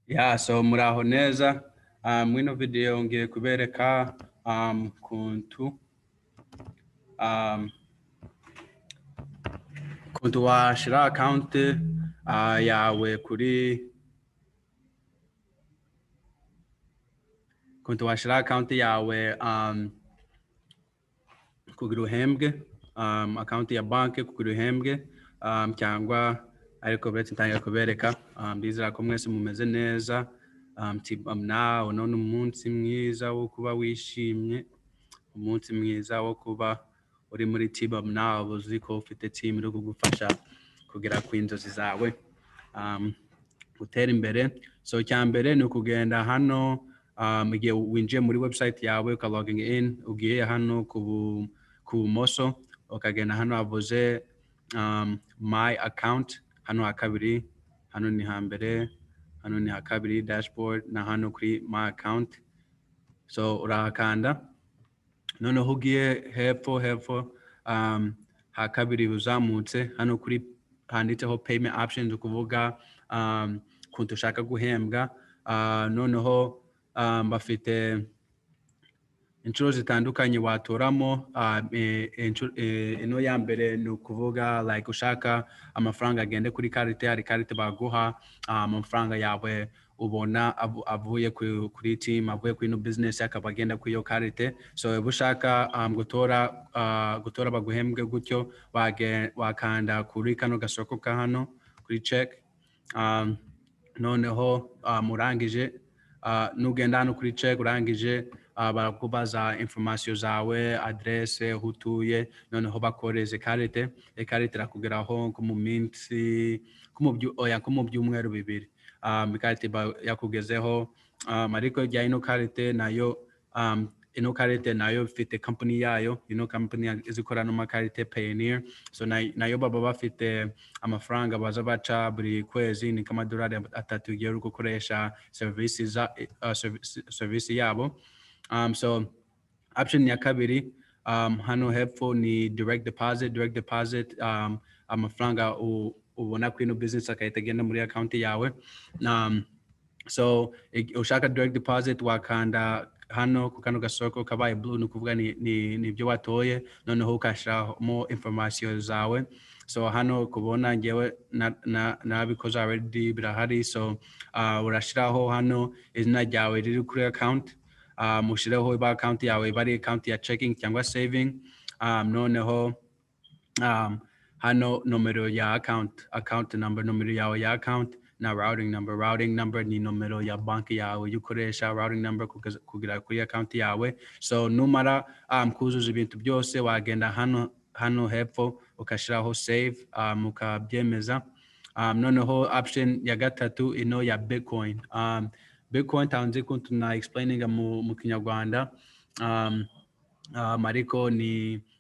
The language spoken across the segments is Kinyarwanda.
Yeah, so muraho neza. Mwino video ngiye kubereka kuntu um, kuntu washira account yawe kuntu washira account yawe kugira uhembwe account ya banki kugira uhembwe cyangwa ariko betse ntangira kubereka ndizera ko mwese mumeze neza nawe none umunsi mwiza wo kuba wishimye, umunsi mwiza wo kuba uri muri team nawe uzi ko ufite team iri kugufasha kugera ku inzozi zawe gutera imbere. So cyambere ni ukugenda hano igihe winjiye muri website yawe uka logging in, ugiye hano ku bumoso ukagenda hano havuze my account, hano hakabiri, hano ni hambere, hano ni hakabiri dashboard, na hano kuri my account. So urahakanda noneho ugiye hepfo hakabiri uzamutse hano kuri handitseho payment options, ukuvuga kuntu ushaka guhembwa. Noneho bafite inshuro zitandukanye watoramo. Ino ya mbere ni ukuvuga like ushaka amafaranga agende kuri karite, hari karite baguha amafaranga yawe ubona avuye kuri team, avuye kuri ino business akaba agenda kuri iyo karite. So ushaka gutora baguhembwe gutyo wakanda kuri kano gasoko ka hano kuri check. Noneho urangije nugenda hano kuri check urangije barakubaza information zawe, adresse, aho utuye, noneho bakoreze karite. Ikarite irakugeraho nko mu minsi nko mu byumweru bibiri ikarite yakugezeho. Ariko rya ino karite nayo ino karite nayo ifite company yayo, ino company izikorana n'amakarite Payoneer. So nayo baba bafite amafaranga baza baca buri kwezi, ni k'amadolari 3 ugiye gukoresha service yabo. So option ya kabiri hano hepfo ni direct deposit. Amafaranga ubona kuri ino business akahita agenda muri account yawe. So ushaka direct deposit wakanda hano ku kano gasoko kabaye blue, ni ukuvuga ni ibyo watoye, noneho ukashiramo information zawe. So hano kubona ngewe nabikoze already birahari. So urashiraho hano izina ryawe riri kuri account, mushireho ba account yawe bari account ya checking cyangwa saving. Noneho hano nomero ya account number, nomero yawe ya account na routing number ni nomero ya banki yawe yukoresha, routing number kugira kuri account yawe. So numara kuzuza ibintu byose wagenda hano hepfo ukashiraho save mukabyemeza. Noneho option ya gatatu ino ya Bitcoin. Bitcoin tanze kuntu na explaining mu Kinyarwanda. Ariko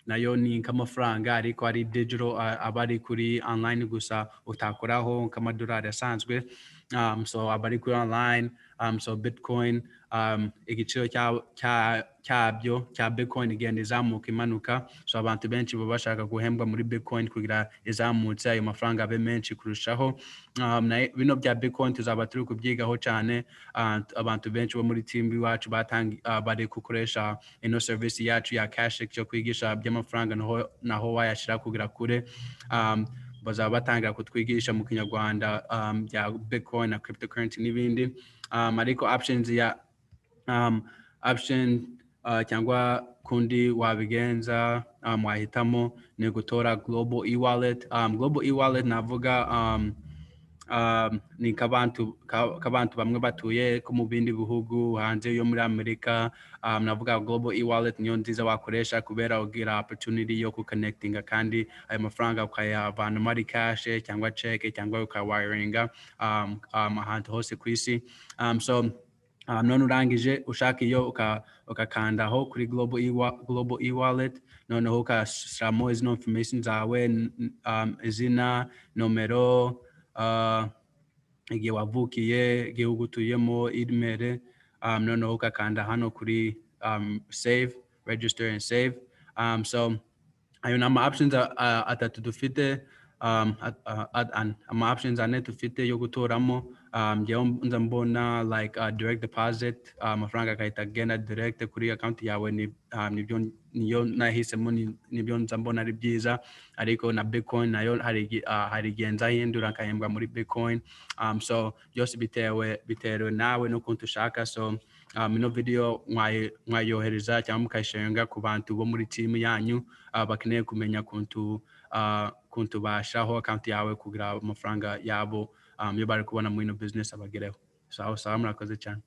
nayo ni nk'amafaranga ariko ari digital, abari kuri online gusa utakoraho nk'amadolari asanzwe. So abari kuri online. So Bitcoin igiciro cyabyo cya Bitcoin igenda izamuka imanuka. So abantu benshi baba bashaka guhembwa muri Bitcoin kugira izamutse ayo mafaranga abe menshi kurushaho. Bino bya Bitcoin tuzaba turi kubyigaho cyane. Abantu benshi bo muri team iwacu bari gukoresha ino service yacu ya Cashix cyo kwigisha by'amafaranga naho wayashira kugira kure. Bazaba batangira kutwigisha mu Kinyarwanda bya Bitcoin na cryptocurrency n'ibindi. Ariko options ya option cyangwa kundi wabigenza wahitamo ni gutora global e-wallet. Global e-wallet navuga ni kabantu bamwe batuye ko mu bindi bihugu hanze yo muri Amerika. Navuga global e-wallet niyo nziza wakoresha kubera ugira opportunity yo kuconnectinga kandi ayo mafaranga ukayavana muri cash cyangwa check cyangwa ukawiringa ahantu hose ku isi. So none urangije ushaka iyo ukakandaho kuri global e-wallet, noneho ukashiramo izino information zawe, izina, nomero, igihe wavukiye, igihugu utuyemo, email. Noneho ukakanda hano kuri save, register and save. So ayo nama options atatu dufite. ama options ane tufite yo gutoramo njyewe nza mbona like direct deposit amafaranga agahita agenda direct kuri account yawe niyo nahisemo nibyo nza mbona ari byiza ariko na Bitcoin nayo hari igihe nzahindura nkahembwa muri Bitcoin so byose bitewe nawe n'ukuntu ushaka so ino video mwayohereza cyangwa mukayisharinga ku bantu bo muri team yanyu bakeneye kumenya kuntu bashaho account yawe kugira amafaranga yabo iyo bari kubona muri ino business abagereho sawa murakoze cyane